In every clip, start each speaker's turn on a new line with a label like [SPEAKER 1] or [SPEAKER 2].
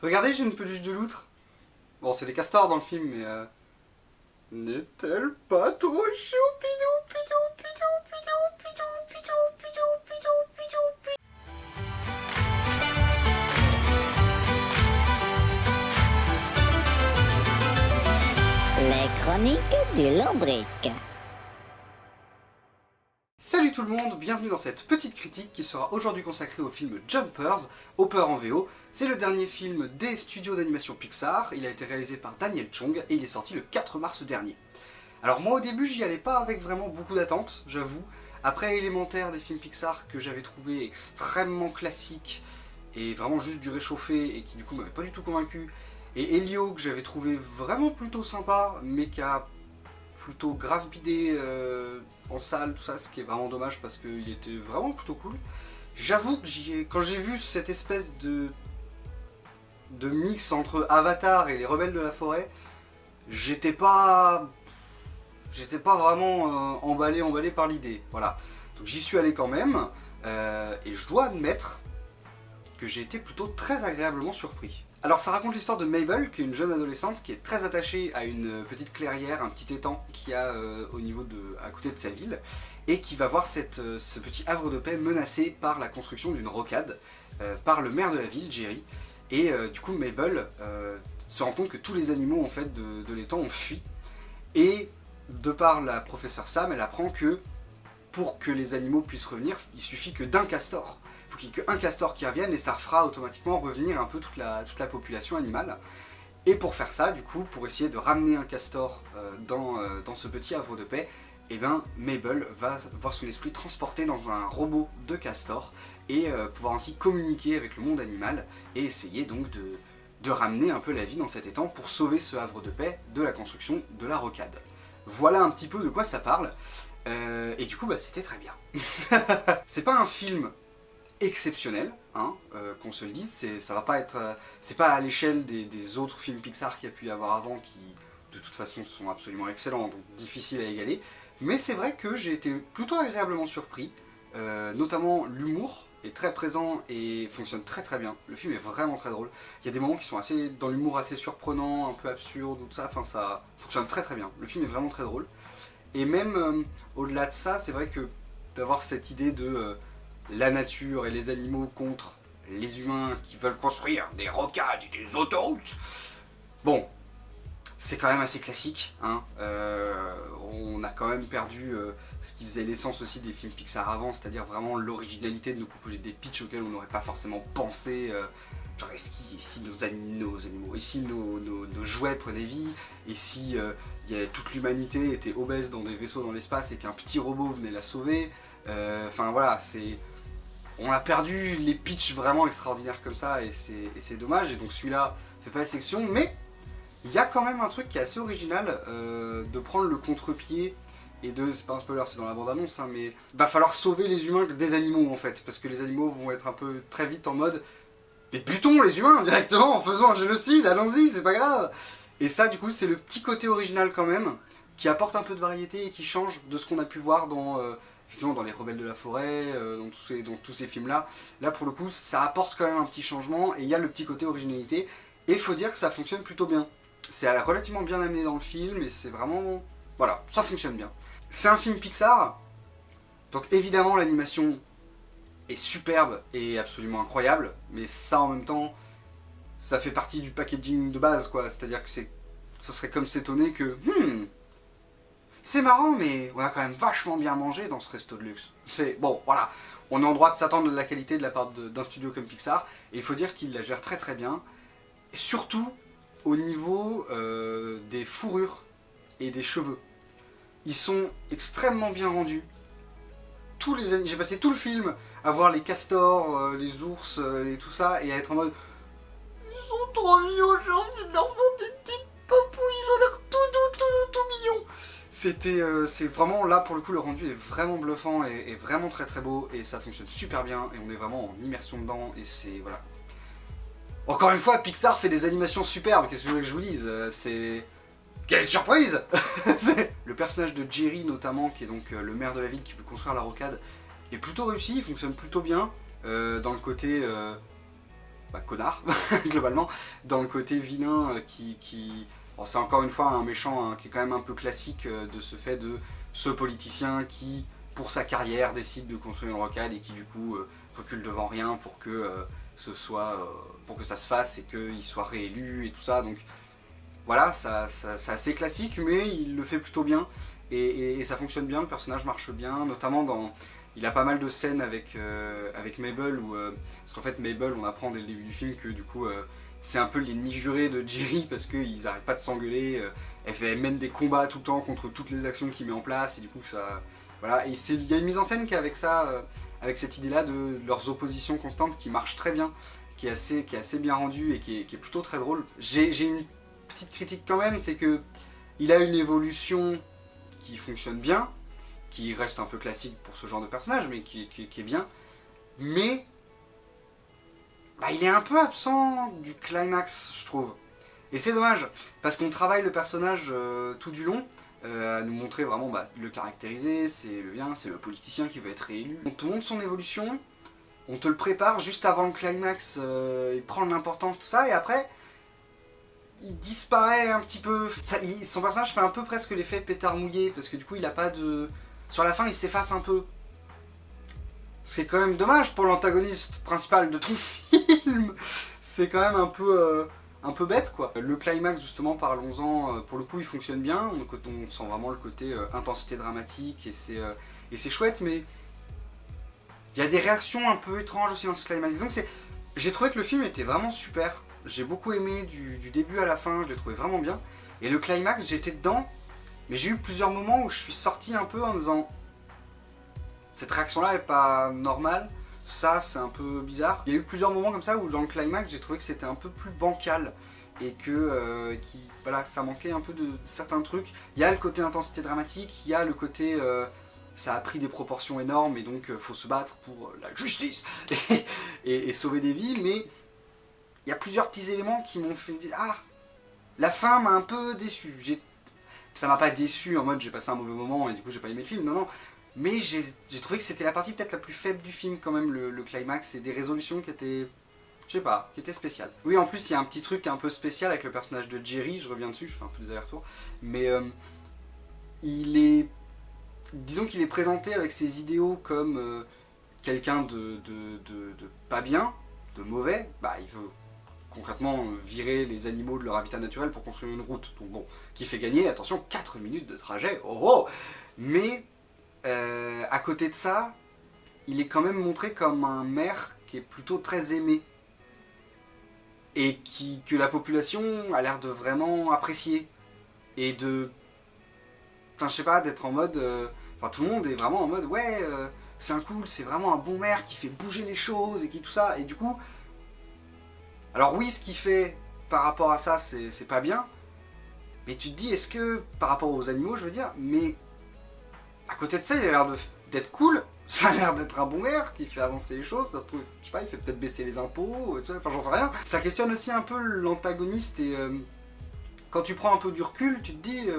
[SPEAKER 1] Regardez, j'ai une peluche de loutre. Bon, c'est des castors dans le film, mais n'est-elle pas trop choupidou, pidou, pidou, pidou, pidou, pidou, pidou, pidou, pidou, pidou.
[SPEAKER 2] Les chroniques du lombric.
[SPEAKER 1] Salut tout le monde, bienvenue dans cette petite critique qui sera aujourd'hui consacrée au film Jumpers, Hopper en VO. C'est le dernier film des studios d'animation Pixar, il a été réalisé par Daniel Chong et il est sorti le 4 mars dernier. Alors moi au début j'y allais pas avec vraiment beaucoup d'attentes, j'avoue. Après Élémentaire des films Pixar que j'avais trouvé extrêmement classique et vraiment juste du réchauffé et qui du coup m'avait pas du tout convaincu. Et Elio que j'avais trouvé vraiment plutôt sympa mais qui a plutôt grave bidé en salle, tout ça, ce qui est vraiment dommage parce qu'il était vraiment plutôt cool. J'avoue que quand j'ai vu cette espèce de mix entre Avatar et les Rebelles de la Forêt, j'étais pas vraiment emballé par l'idée, voilà. Donc j'y suis allé quand même, et je dois admettre que j'ai été plutôt très agréablement surpris. Alors ça raconte l'histoire de Mabel, qui est une jeune adolescente qui est très attachée à une petite clairière, un petit étang qu'il y a à côté de sa ville, et qui va voir ce petit havre de paix menacé par la construction d'une rocade par le maire de la ville, Jerry. Et du coup Mabel se rend compte que tous les animaux en fait de l'étang ont fui, et de par la professeure Sam, elle apprend que pour que les animaux puissent revenir, il suffit que d'un castor. Il faut qu'il n'y ait qu'un castor qui revienne et ça fera automatiquement revenir un peu toute la population animale. Et pour faire ça, du coup, pour essayer de ramener un castor dans ce petit havre de paix, eh ben, Mabel va voir son esprit transporté dans un robot de castor et pouvoir ainsi communiquer avec le monde animal et essayer donc de ramener un peu la vie dans cet étang pour sauver ce havre de paix de la construction de la rocade. Voilà un petit peu de quoi ça parle. Et du coup, bah, c'était très bien. C'est pas un film exceptionnel, hein, qu'on se le dise, ça va pas être, c'est pas à l'échelle des autres films Pixar qu'il y a pu y avoir avant qui de toute façon sont absolument excellents, donc difficiles à égaler, mais c'est vrai que j'ai été plutôt agréablement surpris, notamment l'humour est très présent et fonctionne très très bien, le film est vraiment très drôle, il y a des moments qui sont dans l'humour assez surprenant, un peu absurde ou tout ça, enfin ça fonctionne très très bien, le film est vraiment très drôle, et même au-delà de ça, c'est vrai que d'avoir cette idée de la nature et les animaux contre les humains qui veulent construire des rocades et des autoroutes. Bon, c'est quand même assez classique, hein. On a quand même perdu ce qui faisait l'essence aussi des films Pixar avant, c'est-à-dire vraiment l'originalité de nous proposer des pitchs auxquels on n'aurait pas forcément pensé. Genre, et si nos animaux, et si nos jouets prenaient vie, et si toute l'humanité était obèse dans des vaisseaux dans l'espace et qu'un petit robot venait la sauver. Enfin voilà, on a perdu les pitchs vraiment extraordinaires comme ça et c'est dommage, et donc celui-là fait pas exception, mais il y a quand même un truc qui est assez original, de prendre le contre-pied et c'est pas un spoiler, c'est dans la bande-annonce, hein, mais va falloir sauver les humains des animaux en fait, parce que les animaux vont être un peu très vite en mode mais butons les humains directement en faisant un génocide, allons-y, c'est pas grave. Et ça du coup c'est le petit côté original quand même, qui apporte un peu de variété et qui change de ce qu'on a pu voir effectivement dans les Rebelles de la Forêt, dans tous ces films-là. Là, pour le coup, ça apporte quand même un petit changement, et il y a le petit côté originalité, et il faut dire que ça fonctionne plutôt bien. C'est relativement bien amené dans le film, et c'est vraiment... Voilà, ça fonctionne bien. C'est un film Pixar, donc évidemment l'animation est superbe et absolument incroyable, mais ça en même temps, ça fait partie du packaging de base, quoi. C'est-à-dire que ça serait comme s'étonner que... c'est marrant, mais on a quand même vachement bien mangé dans ce resto de luxe. Bon, voilà, on est en droit de s'attendre de la qualité de la part d'un studio comme Pixar, et il faut dire qu'il la gère très très bien, et surtout au niveau des fourrures et des cheveux. Ils sont extrêmement bien rendus. J'ai passé tout le film à voir les castors, les ours et tout ça, et à être en mode ils sont trop mignons, j'ai envie de leur faire des petites papouilles, ils ont l'air tout mignons. C'est vraiment, là pour le coup, le rendu est vraiment bluffant et vraiment très très beau, et ça fonctionne super bien, et on est vraiment en immersion dedans, et c'est... voilà. Encore une fois, Pixar fait des animations superbes, qu'est-ce que vous voulez que je vous dise, c'est... Quelle surprise. Le personnage de Jerry notamment, qui est donc le maire de la ville qui veut construire la rocade, est plutôt réussi, il fonctionne plutôt bien, dans le côté... connard, globalement, dans le côté vilain Bon, c'est encore une fois un méchant hein, qui est quand même un peu classique de ce fait de ce politicien qui, pour sa carrière, décide de construire une rocade et qui du coup recule devant rien pour que pour que ça se fasse et qu'il soit réélu et tout ça. Donc voilà, c'est assez classique, mais il le fait plutôt bien et ça fonctionne bien, le personnage marche bien, notamment dans... Il a pas mal de scènes avec Mabel, parce qu'en fait Mabel, on apprend dès le début du film que du coup c'est un peu l'ennemi juré de Jerry parce qu'ils arrêtent pas de s'engueuler, elle mène des combats tout le temps contre toutes les actions qu'il met en place et du coup ça... Voilà, et il y a une mise en scène qui est avec ça, avec cette idée-là de leurs oppositions constantes qui marche très bien, qui est assez bien rendue et qui est plutôt très drôle. J'ai une petite critique quand même, c'est que il a une évolution qui fonctionne bien, qui reste un peu classique pour ce genre de personnage, mais qui est bien. Mais il est un peu absent du climax, je trouve. Et c'est dommage, parce qu'on travaille le personnage tout du long, à nous montrer vraiment le caractériser, c'est le bien, c'est le politicien qui veut être réélu. On te montre son évolution, on te le prépare juste avant le climax, il prend de l'importance, tout ça, et après, il disparaît un petit peu. Son personnage fait un peu presque l'effet pétard mouillé, parce que du coup il a pas de... Sur la fin il s'efface un peu. C'est quand même dommage pour l'antagoniste principal de tout le film. C'est quand même un peu bête quoi. Le climax justement, parlons-en, pour le coup il fonctionne bien, on sent vraiment le côté intensité dramatique et c'est chouette, mais il y a des réactions un peu étranges aussi dans ce climax. Disons que j'ai trouvé que le film était vraiment super, j'ai beaucoup aimé du début à la fin, je l'ai trouvé vraiment bien, et le climax j'étais dedans, mais j'ai eu plusieurs moments où je suis sorti un peu en me disant cette réaction là est pas normale, ça c'est un peu bizarre. Il y a eu plusieurs moments comme ça où dans le climax j'ai trouvé que c'était un peu plus bancal et que voilà, ça manquait un peu de certains trucs. Il y a le côté intensité dramatique, il y a le côté ça a pris des proportions énormes et donc faut se battre pour la justice et sauver des vies, mais il y a plusieurs petits éléments qui m'ont fait dire ah, la fin m'a un peu déçu. Ça m'a pas déçu en mode j'ai passé un mauvais moment et du coup j'ai pas aimé le film, non. Mais j'ai trouvé que c'était la partie peut-être la plus faible du film quand même, le climax, et des résolutions qui étaient, je sais pas, qui étaient spéciales. Oui, en plus il y a un petit truc un peu spécial avec le personnage de Jerry, je reviens dessus, je fais un peu des allers-retours, mais disons qu'il est présenté avec ses idéaux comme quelqu'un de pas bien, de mauvais, il veut concrètement virer les animaux de leur habitat naturel pour construire une route, donc bon, qui fait gagner, attention, 4 minutes de trajet, oh. Mais à côté de ça, il est quand même montré comme un maire qui est plutôt très aimé et que la population a l'air de vraiment apprécier et de, je sais pas, d'être en mode, tout le monde est vraiment en mode ouais, c'est c'est vraiment un bon maire qui fait bouger les choses et qui tout ça, et du coup, alors oui, ce qu'il fait par rapport à ça c'est pas bien, mais tu te dis est-ce que par rapport aux animaux, je veux dire, mais à côté de ça, il a l'air d'être cool, ça a l'air d'être un bon maire qui fait avancer les choses, ça se trouve, je sais pas, il fait peut-être baisser les impôts, enfin j'en sais rien. Ça questionne aussi un peu l'antagoniste et quand tu prends un peu du recul, tu te dis,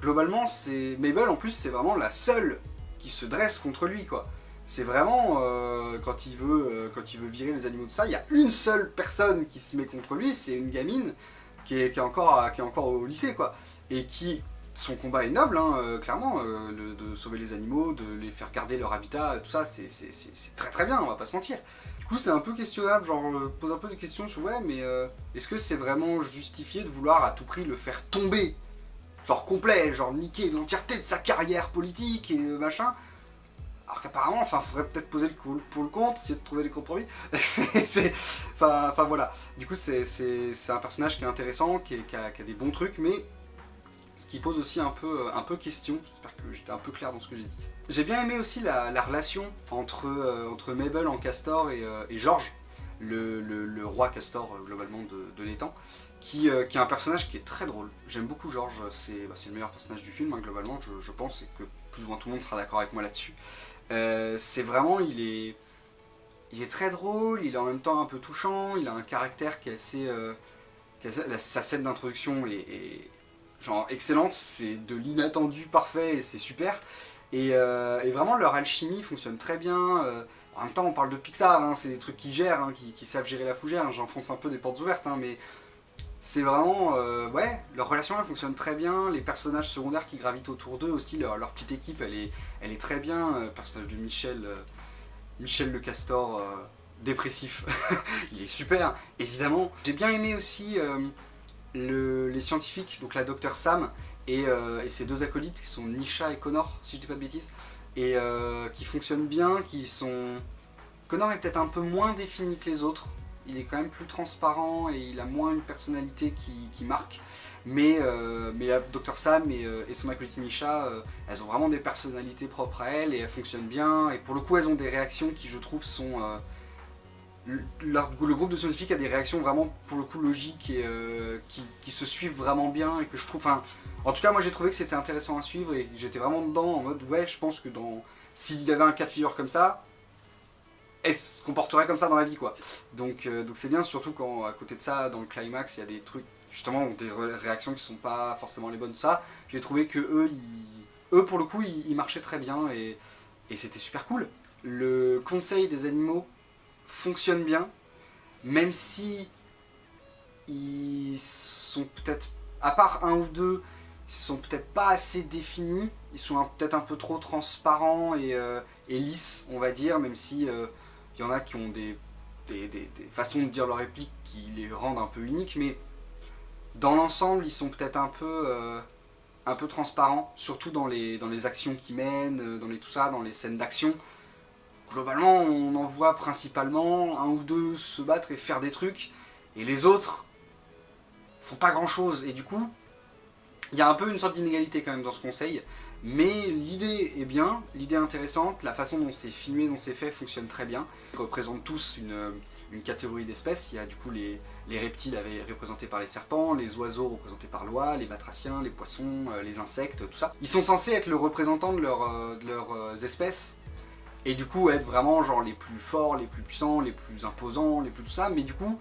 [SPEAKER 1] globalement, c'est Mabel en plus, c'est vraiment la seule qui se dresse contre lui quoi. C'est vraiment, quand il veut virer les animaux de ça, il y a une seule personne qui se met contre lui, c'est une gamine qui est encore au lycée quoi, et qui... Son combat est noble, hein, clairement, de sauver les animaux, de les faire garder leur habitat, tout ça, c'est très très bien, on va pas se mentir. Du coup, c'est un peu questionnable, genre, pose un peu de questions sur, ouais, mais est-ce que c'est vraiment justifié de vouloir à tout prix le faire tomber, genre complet, genre niquer l'entièreté de sa carrière politique et machin, alors qu'apparemment, faudrait peut-être poser pour le contre, essayer de trouver des compromis. Voilà. Du coup, c'est un personnage qui est intéressant, qui a des bons trucs, mais ce qui pose aussi un peu question. J'espère que j'étais un peu clair dans ce que j'ai dit. J'ai bien aimé aussi la relation entre Mabel en Castor et George, le roi Castor globalement de l'étang, qui est un personnage qui est très drôle. J'aime beaucoup George, c'est le meilleur personnage du film, hein, globalement, je pense, et que plus ou moins tout le monde sera d'accord avec moi là-dessus. C'est vraiment, il est très drôle, il est en même temps un peu touchant, il a un caractère qui est assez... sa scène d'introduction est genre excellente, c'est de l'inattendu parfait et c'est super. Et vraiment leur alchimie fonctionne très bien. En même temps, on parle de Pixar, hein, c'est des trucs qui gèrent, hein, qui savent gérer la fougère, hein, j'enfonce un peu des portes ouvertes, hein, mais c'est vraiment, ouais, leur relation elle fonctionne très bien, les personnages secondaires qui gravitent autour d'eux aussi, leur petite équipe elle est très bien, le personnage de Michel le castor dépressif, il est super, évidemment. J'ai bien aimé aussi les scientifiques, donc la Dr Sam et ses deux acolytes qui sont Nisha et Connor, si je dis pas de bêtises, et qui fonctionnent bien, qui sont... Connor est peut-être un peu moins défini que les autres, il est quand même plus transparent et il a moins une personnalité qui marque, mais la Dr Sam et son acolyte Nisha, elles ont vraiment des personnalités propres à elles et elles fonctionnent bien, et pour le coup elles ont des réactions qui je trouve sont... le groupe de scientifiques a des réactions vraiment pour le coup logiques et qui se suivent vraiment bien et que je trouve... En tout cas moi j'ai trouvé que c'était intéressant à suivre et j'étais vraiment dedans en mode ouais je pense que s'il y avait un cas de figure comme ça, elle se comporterait comme ça dans la vie quoi. Donc c'est bien, surtout quand à côté de ça dans le climax il y a des trucs justement des réactions qui sont pas forcément les bonnes, ça j'ai trouvé que eux pour le coup ils marchaient très bien et c'était super cool. Le conseil des animaux fonctionne bien, même si ils sont peut-être, à part un ou deux, ils sont peut-être pas assez définis, ils sont peut-être un peu trop transparents et lisses, on va dire, même si il y en a qui ont des façons de dire leurs répliques qui les rendent un peu uniques, mais dans l'ensemble, ils sont peut-être un peu transparents, surtout dans les actions qu'ils mènent, tout ça, dans les scènes d'action. Globalement, on en voit principalement un ou deux se battre et faire des trucs, et les autres font pas grand chose, et du coup, il y a un peu une sorte d'inégalité quand même dans ce conseil, mais l'idée est bien, l'idée est intéressante, la façon dont c'est filmé, dont c'est fait fonctionne très bien. Ils représentent tous une catégorie d'espèces, il y a du coup les reptiles représentés par les serpents, les oiseaux représentés par l'oie, les batraciens, les poissons, les insectes, tout ça. Ils sont censés être le représentant de leurs espèces, et du coup être vraiment genre les plus forts, les plus puissants, les plus imposants, les plus tout ça, mais du coup,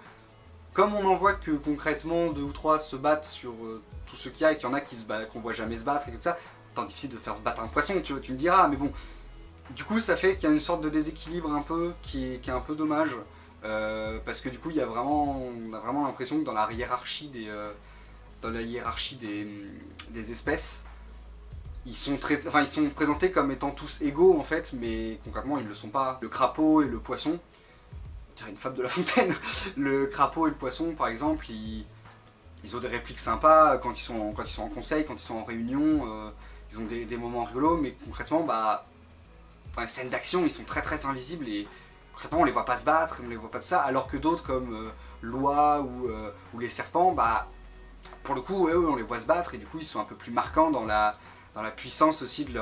[SPEAKER 1] comme on en voit que concrètement 2 ou 3 se battent sur tout ce qu'il y a, et qu'il y en a qu'on voit jamais se battre et tout ça, tant difficile de faire se battre un poisson, tu me diras, mais bon, du coup ça fait qu'il y a une sorte de déséquilibre un peu, qui est un peu dommage, parce que du coup on a vraiment l'impression que dans la hiérarchie des espèces, ils sont présentés comme étant tous égaux en fait, mais concrètement ils le sont pas. Le crapaud et le poisson, je dirais une fable de La Fontaine, le crapaud et le poisson par exemple, ils ont des répliques sympas quand ils sont en conseil, quand ils sont en réunion, ils ont des moments rigolos, mais concrètement dans les scènes d'action ils sont très très invisibles et concrètement on les voit pas se battre, on les voit pas de ça, alors que d'autres comme l'oie ou les serpents, pour le coup eux on les voit se battre et du coup ils sont un peu plus marquants dans la puissance aussi de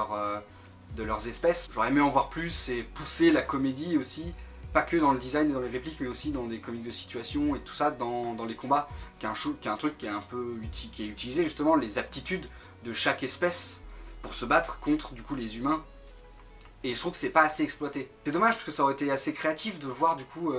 [SPEAKER 1] leurs espèces. J'aurais aimé en voir plus et pousser la comédie aussi, pas que dans le design et dans les répliques, mais aussi dans des comiques de situation et tout ça dans les combats, qui est un truc qui est un peu qui est utilisé justement, les aptitudes de chaque espèce pour se battre contre du coup les humains. Et je trouve que c'est pas assez exploité. C'est dommage parce que ça aurait été assez créatif de voir du coup,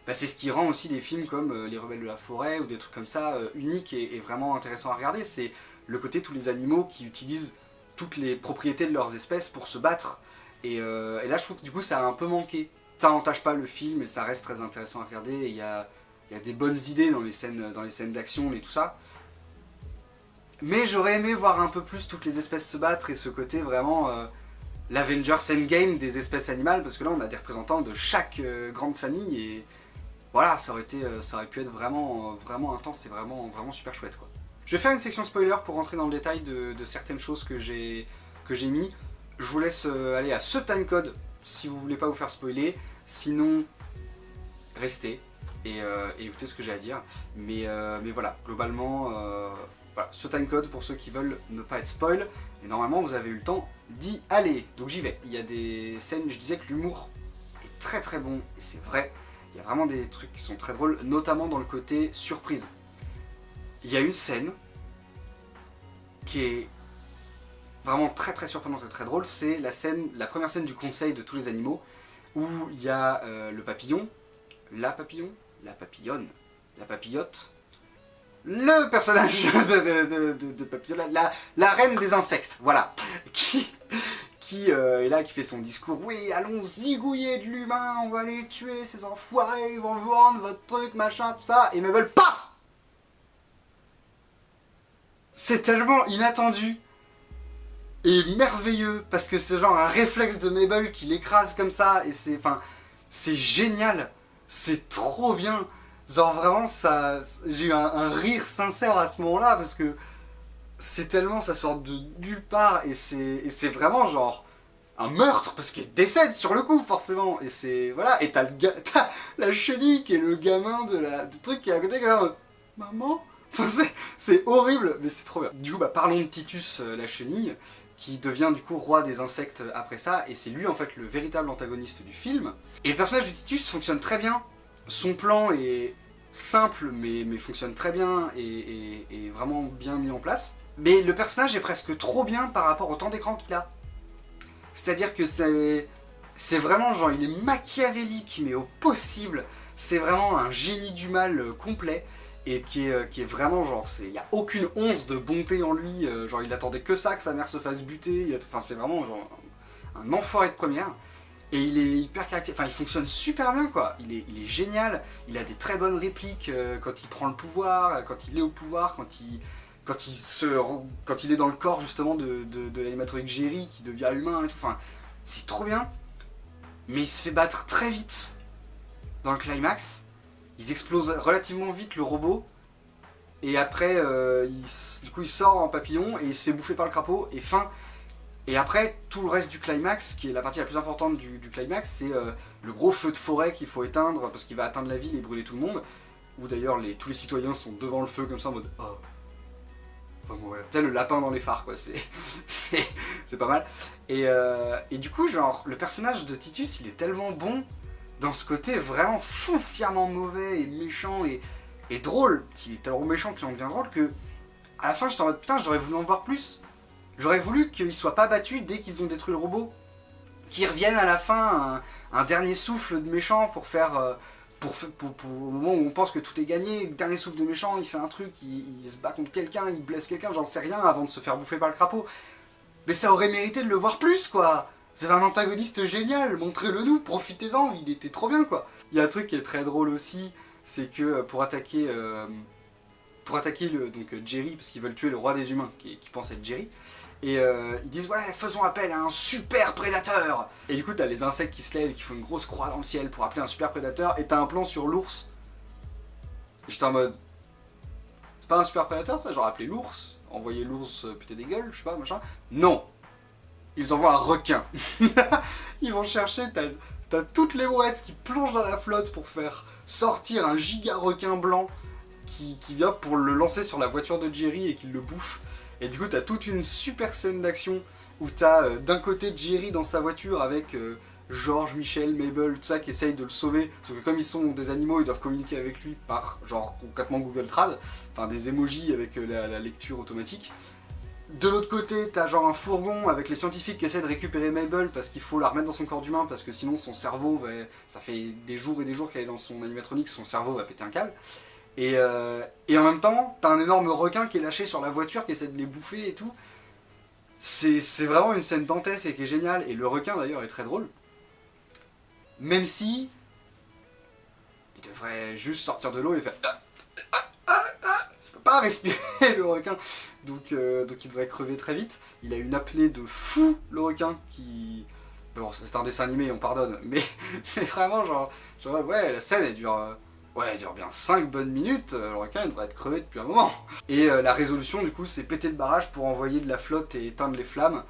[SPEAKER 1] c'est ce qui rend aussi des films comme Les Rebelles de la Forêt ou des trucs comme ça uniques et vraiment intéressants à regarder. C'est le côté tous les animaux qui utilisent toutes les propriétés de leurs espèces pour se battre. Et là je trouve que du coup ça a un peu manqué. Ça n'entache pas le film et ça reste très intéressant à regarder. Il y a des bonnes idées dans les scènes d'action et tout ça. Mais j'aurais aimé voir un peu plus toutes les espèces se battre et ce côté vraiment l'Avengers Endgame des espèces animales, parce que là on a des représentants de chaque grande famille et voilà, ça aurait pu être vraiment intense et vraiment super chouette quoi. Je vais faire une section spoiler pour rentrer dans le détail de certaines choses que j'ai mis. Je vous laisse aller à ce timecode si vous voulez pas vous faire spoiler, sinon restez et écoutez ce que j'ai à dire. Mais voilà, globalement, voilà, ce timecode pour ceux qui veulent ne pas être spoil, et normalement vous avez eu le temps d'y aller, donc j'y vais. Il y a des scènes, je disais que l'humour est très très bon, et c'est vrai, il y a vraiment des trucs qui sont très drôles, notamment dans le côté surprise. Il y a une scène qui est vraiment très très surprenante et très drôle, c'est la première scène du conseil de tous les animaux, où il y a le papillon, la papillonne, la papillote, le personnage de papillon, la reine des insectes, voilà, qui qui est là, qui fait son discours. Oui, allons zigouiller de l'humain, on va les tuer, ces enfoirés, ils vont vous rendre votre truc, machin, tout ça. Et Mabel, paf! C'est tellement inattendu et merveilleux, parce que c'est genre un réflexe de Mabel qui l'écrase comme ça, et c'est génial, c'est trop bien. Genre vraiment, j'ai eu un rire sincère à ce moment-là, parce que c'est tellement, ça sort de nulle part, et c'est vraiment genre un meurtre, parce qu'il décède sur le coup, forcément, et c'est, voilà, et t'as la chenille qui est le gamin du truc qui est à côté, qui est là en mode, maman. Enfin, c'est horrible, mais c'est trop bien. Du coup, parlons de Titus, la chenille, qui devient du coup roi des insectes après ça, et c'est lui en fait le véritable antagoniste du film. Et le personnage de Titus fonctionne très bien. Son plan est simple, mais fonctionne très bien, et vraiment bien mis en place. Mais le personnage est presque trop bien par rapport au temps d'écran qu'il a. C'est-à-dire que c'est vraiment genre, il est machiavélique, mais au possible. C'est vraiment un génie du mal complet. Et qui est vraiment genre, il n'y a aucune once de bonté en lui, genre il attendait que ça, que sa mère se fasse buter, enfin c'est vraiment genre un enfoiré de première. Et il est hyper caractéristique, enfin il fonctionne super bien quoi, il est génial, il a des très bonnes répliques quand il prend le pouvoir, quand il est au pouvoir, quand il est dans le corps justement de l'animatronique Jerry qui devient humain et tout, enfin c'est trop bien. Mais il se fait battre très vite dans le climax. Ils explosent relativement vite le robot, et après du coup il sort en papillon et il se fait bouffer par le crapaud, et fin. Et après tout le reste du climax, qui est la partie la plus importante du climax, c'est le gros feu de forêt qu'il faut éteindre parce qu'il va atteindre la ville et brûler tout le monde, où d'ailleurs tous les citoyens sont devant le feu comme ça en mode oh, on va mourir. Tu sais, le lapin dans les phares quoi, c'est pas mal. Et du coup genre le personnage de Titus il est tellement bon dans ce côté vraiment foncièrement mauvais et méchant et drôle. Il est tellement méchant qu'il en devient drôle que à la fin j'étais en mode putain, j'aurais voulu en voir plus. J'aurais voulu qu'ils soient pas battus dès qu'ils ont détruit le robot, qu'ils reviennent à la fin un dernier souffle de méchant pour faire pour au moment où on pense que tout est gagné, dernier souffle de méchant, il fait un truc, il se bat contre quelqu'un, il blesse quelqu'un, j'en sais rien, avant de se faire bouffer par le crapaud. Mais ça aurait mérité de le voir plus quoi. C'est un antagoniste génial, montrez-le nous, profitez-en, il était trop bien quoi. Il y a un truc qui est très drôle aussi, c'est que pour attaquer donc Jerry, parce qu'ils veulent tuer le roi des humains, qui pense être Jerry, et ils disent ouais, faisons appel à un super prédateur. Et du coup t'as les insectes qui se lèvent et qui font une grosse croix dans le ciel pour appeler un super prédateur, et t'as un plan sur l'ours. Et j'étais en mode, c'est pas un super prédateur ça, genre appeler l'ours, envoyer l'ours péter des gueules, je sais pas, machin. Non, ils envoient un requin. Ils vont chercher, t'as toutes les mouettes qui plongent dans la flotte pour faire sortir un giga requin blanc qui vient pour le lancer sur la voiture de Jerry et qui le bouffe. Et du coup t'as toute une super scène d'action où t'as d'un côté Jerry dans sa voiture avec George, Michel, Mabel, tout ça qui essayent de le sauver. Parce que comme ils sont des animaux, ils doivent communiquer avec lui par genre concrètement Google Trad, enfin des emojis avec la lecture automatique. De l'autre côté, t'as genre un fourgon avec les scientifiques qui essaient de récupérer Mabel parce qu'il faut la remettre dans son corps d'humain parce que sinon son cerveau, ça fait des jours et des jours qu'elle est dans son animatronique, son cerveau va péter un câble. Et en même temps, t'as un énorme requin qui est lâché sur la voiture qui essaie de les bouffer et tout. C'est vraiment une scène dantesque et qui est géniale, et le requin d'ailleurs est très drôle. Même si il devrait juste sortir de l'eau et faire il peut pas respirer le requin, donc il devrait crever très vite. Il a une apnée de fou le requin qui... Bon, c'est un dessin animé, on pardonne, mais vraiment genre ouais, la scène elle dure bien 5 bonnes minutes, le requin il devrait être crevé depuis un moment. Et la résolution du coup c'est péter le barrage pour envoyer de la flotte et éteindre les flammes,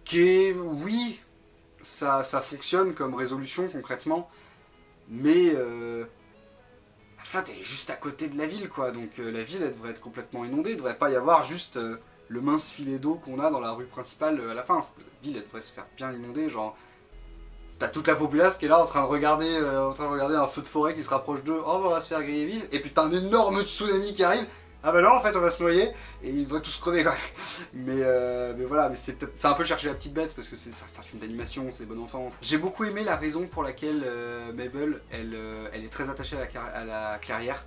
[SPEAKER 1] qui est, oui, ça fonctionne comme résolution concrètement, mais la flotte est juste à côté de la ville quoi, donc la ville elle devrait être complètement inondée, il devrait pas y avoir juste le mince filet d'eau qu'on a dans la rue principale à la fin. La ville elle devrait se faire bien inonder, genre t'as toute la populace qui est là en train de regarder un feu de forêt qui se rapproche d'eux, oh on va se faire griller vif, et puis t'as un énorme tsunami qui arrive, ah bah non en fait on va se noyer, et ils devraient tous crever quand même. Mais voilà, mais c'est un peu chercher la petite bête parce que c'est un film d'animation, c'est bon enfant. J'ai beaucoup aimé la raison pour laquelle Mabel elle est très attachée à la clairière,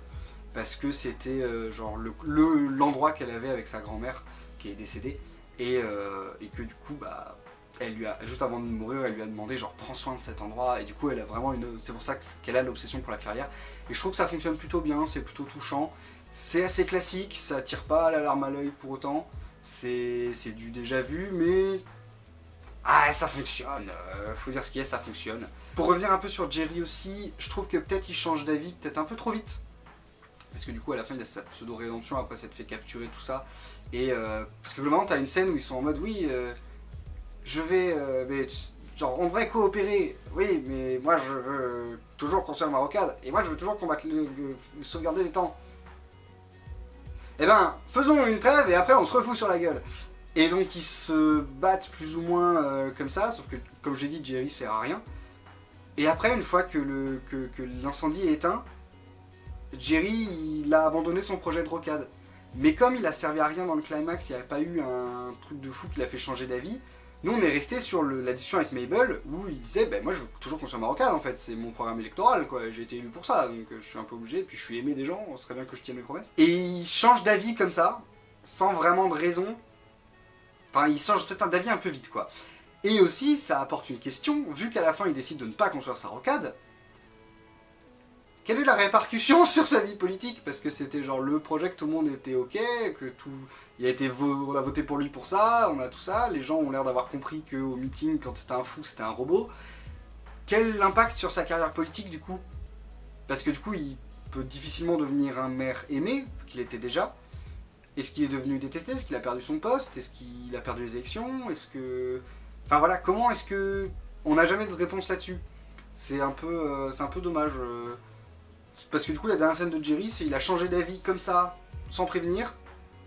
[SPEAKER 1] parce que c'était genre l'endroit qu'elle avait avec sa grand-mère qui est décédée, et que du coup bah juste avant de mourir, elle lui a demandé genre prends soin de cet endroit, et du coup elle a vraiment c'est pour ça qu'elle a l'obsession pour la clairière. Et je trouve que ça fonctionne plutôt bien, c'est plutôt touchant, c'est assez classique, ça tire pas la larme à l'œil pour autant, c'est du déjà vu, mais ah ça fonctionne, faut dire ce qu'il y a, ça fonctionne. Pour revenir un peu sur Jerry aussi, je trouve que peut-être il change d'avis peut-être un peu trop vite. Parce que du coup à la fin il a sa pseudo-rédemption après s'être fait capturer tout ça. Et parce que globalement t'as une scène où ils sont en mode oui je vais mais, genre on devrait coopérer, oui mais moi je veux toujours construire ma rocade et moi je veux toujours combattre sauvegarder les temps. Eh ben faisons une trêve et après on se refout sur la gueule. Et donc ils se battent plus ou moins comme ça, sauf que comme j'ai dit Jerry sert à rien. Et après une fois que l'incendie est éteint, Jerry il a abandonné son projet de rocade. Mais comme il a servi à rien dans le climax, il n'y avait pas eu un truc de fou qui l'a fait changer d'avis, nous on est resté sur la discussion avec Mabel où il disait ben moi je veux toujours construire ma rocade en fait, c'est mon programme électoral quoi, j'ai été élu pour ça donc je suis un peu obligé, puis je suis aimé des gens, ce serait bien que je tienne mes promesses. Et il change d'avis comme ça, sans vraiment de raison, enfin il change peut-être d'avis un peu vite quoi. Et aussi ça apporte une question, vu qu'à la fin il décide de ne pas construire sa rocade, quelle est la répercussion sur sa vie politique? Parce que c'était genre le projet que tout le monde était ok, que tout... on a voté pour lui pour ça, on a tout ça, les gens ont l'air d'avoir compris qu'au meeting, quand c'était un fou, c'était un robot. Quel impact sur sa carrière politique du coup? Parce que du coup, il peut difficilement devenir un maire aimé, qu'il était déjà. Est-ce qu'il est devenu détesté? Est-ce qu'il a perdu son poste? Est-ce qu'il a perdu les élections? Est-ce que... Enfin voilà, comment est-ce que... On n'a jamais de réponse là-dessus. C'est un peu dommage. Parce que du coup la dernière scène de Jerry, c'est il a changé d'avis comme ça, sans prévenir,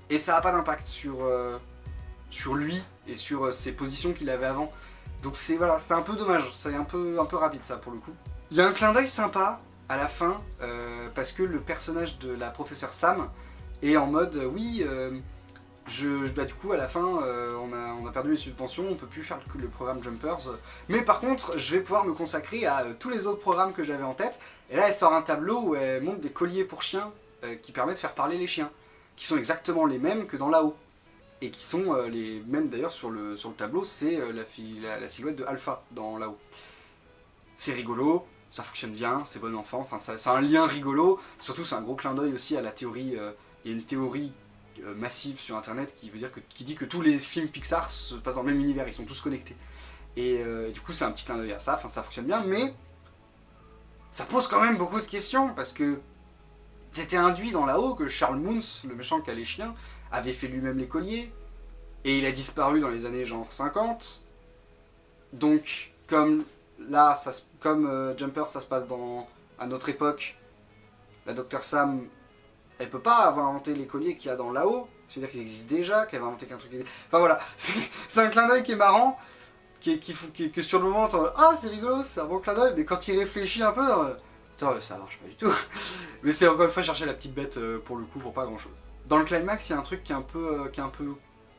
[SPEAKER 1] et ça n'a pas d'impact sur lui et sur ses positions qu'il avait avant. Donc c'est voilà, c'est un peu dommage, c'est un peu rapide ça pour le coup. Il y a un clin d'œil sympa à la fin, parce que le personnage de la professeure Sam est en mode oui, du coup à la fin on a perdu les subventions, on peut plus faire le programme Jumpers, mais par contre je vais pouvoir me consacrer à tous les autres programmes que j'avais en tête. Et là elle sort un tableau où elle montre des colliers pour chiens qui permettent de faire parler les chiens, qui sont exactement les mêmes que dans là-haut, et qui sont les mêmes d'ailleurs sur le tableau, c'est la silhouette de Alpha dans là-haut. C'est rigolo, ça fonctionne bien, c'est bon enfant, enfin c'est un lien rigolo, surtout c'est un gros clin d'œil aussi à la théorie, il y a une théorie massive sur internet qui dit que tous les films Pixar se passent dans le même univers, ils sont tous connectés. Et du coup c'est un petit clin d'œil à ça, enfin ça fonctionne bien, mais ça pose quand même beaucoup de questions, parce que c'était induit dans là-haut que Charles Moons, le méchant qui a les chiens, avait fait lui-même les colliers, et il a disparu dans les années genre 50. Donc comme là, Jumper ça se passe à notre époque, la Dr Sam elle peut pas avoir inventé les colliers qu'il y a dans là-haut, c'est-à-dire qu'ils existent déjà, qu'elle va inventer qu'un truc. Enfin voilà, c'est un clin d'œil qui est marrant, que sur le moment, ah c'est rigolo, c'est un bon clin d'œil, mais quand il réfléchit un peu, ça marche pas du tout. Mais c'est encore une fois chercher la petite bête pour le coup, pour pas grand chose. Dans le climax, il y a un truc qui est un peu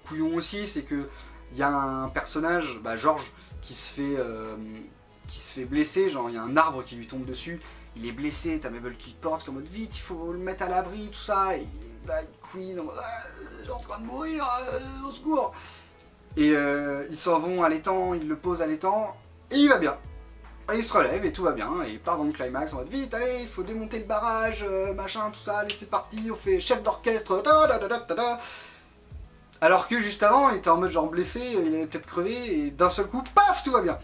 [SPEAKER 1] couillon aussi, c'est que il y a un personnage, George, qui se fait blesser, genre il y a un arbre qui lui tombe dessus. Il est blessé, t'as Mabel qui le porte comme mode vite, il faut le mettre à l'abri, tout ça, et là il couine en mode j'ai en train de mourir, au secours. Et ils s'en vont à l'étang, ils le posent à l'étang, et il va bien. Et il se relève et tout va bien, et il part dans le climax en mode vite, allez, il faut démonter le barrage, machin, tout ça, allez c'est parti, on fait chef d'orchestre, alors que juste avant, il était en mode genre blessé, il avait peut-être crevé, et d'un seul coup, paf, tout va bien.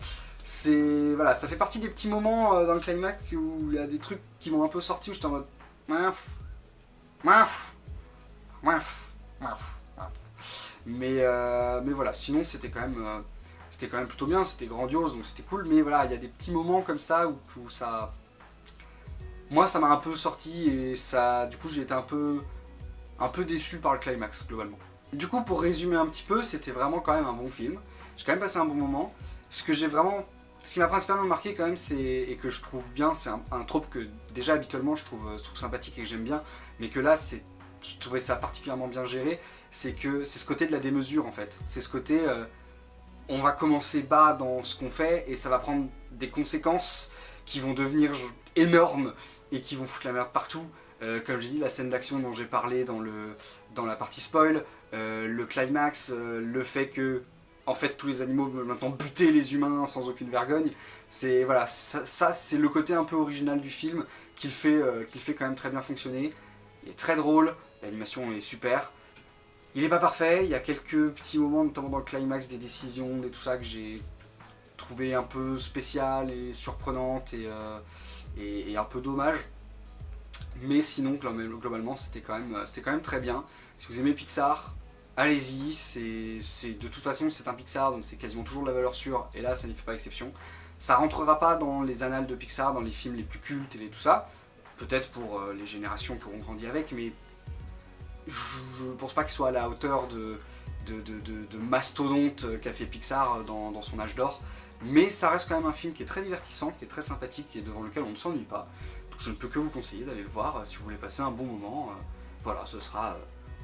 [SPEAKER 1] Voilà, ça fait partie des petits moments dans le climax où il y a des trucs qui m'ont un peu sorti où j'étais en mode mais voilà, sinon c'était quand même plutôt bien, c'était grandiose, donc c'était cool, mais voilà, il y a des petits moments comme ça où ça... Moi ça m'a un peu sorti, et ça, du coup j'ai été un peu déçu par le climax globalement. Du coup pour résumer un petit peu, c'était vraiment quand même un bon film, j'ai quand même passé un bon moment. Ce qui m'a principalement marqué quand même, et que je trouve bien, c'est un trope que déjà habituellement je trouve sympathique et que j'aime bien, mais que là je trouvais ça particulièrement bien géré, c'est ce côté de la démesure en fait. C'est ce côté, on va commencer bas dans ce qu'on fait et ça va prendre des conséquences qui vont devenir énormes et qui vont foutre la merde partout. Comme j'ai dit, la scène d'action dont j'ai parlé dans la partie spoil, le climax, le fait que en fait tous les animaux veulent maintenant buter les humains sans aucune vergogne. C'est voilà, ça c'est le côté un peu original du film qu'il fait quand même très bien fonctionner. Il est très drôle, l'animation est super. Il est pas parfait, il y a quelques petits moments, notamment dans le climax, des décisions, et tout ça que j'ai trouvé un peu spéciales et surprenantes et un peu dommage. Mais sinon, globalement, c'était quand même très bien. Si vous aimez Pixar, allez-y. De toute façon, c'est un Pixar, donc c'est quasiment toujours de la valeur sûre. Et là, ça n'y fait pas exception. Ça rentrera pas dans les annales de Pixar, dans les films les plus cultes et tout ça. Peut-être pour les générations qui auront grandi avec, mais je pense pas qu'il soit à la hauteur de mastodonte qu'a fait Pixar dans son âge d'or. Mais ça reste quand même un film qui est très divertissant, qui est très sympathique et devant lequel on ne s'ennuie pas. Donc je ne peux que vous conseiller d'aller le voir si vous voulez passer un bon moment. Voilà, ce sera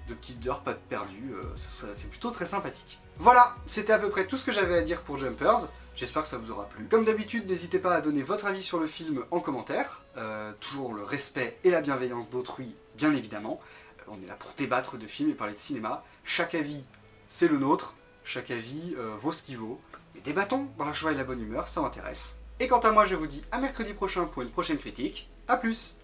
[SPEAKER 1] 2 petites heures, pas de perdu, c'est plutôt très sympathique. Voilà, c'était à peu près tout ce que j'avais à dire pour Jumpers. J'espère que ça vous aura plu. Comme d'habitude, n'hésitez pas à donner votre avis sur le film en commentaire. Toujours le respect et la bienveillance d'autrui, bien évidemment. On est là pour débattre de films et parler de cinéma. Chaque avis, c'est le nôtre. Chaque avis vaut ce qu'il vaut. Mais débattons dans la joie et la bonne humeur, ça m'intéresse. Et quant à moi, je vous dis à mercredi prochain pour une prochaine critique. A plus!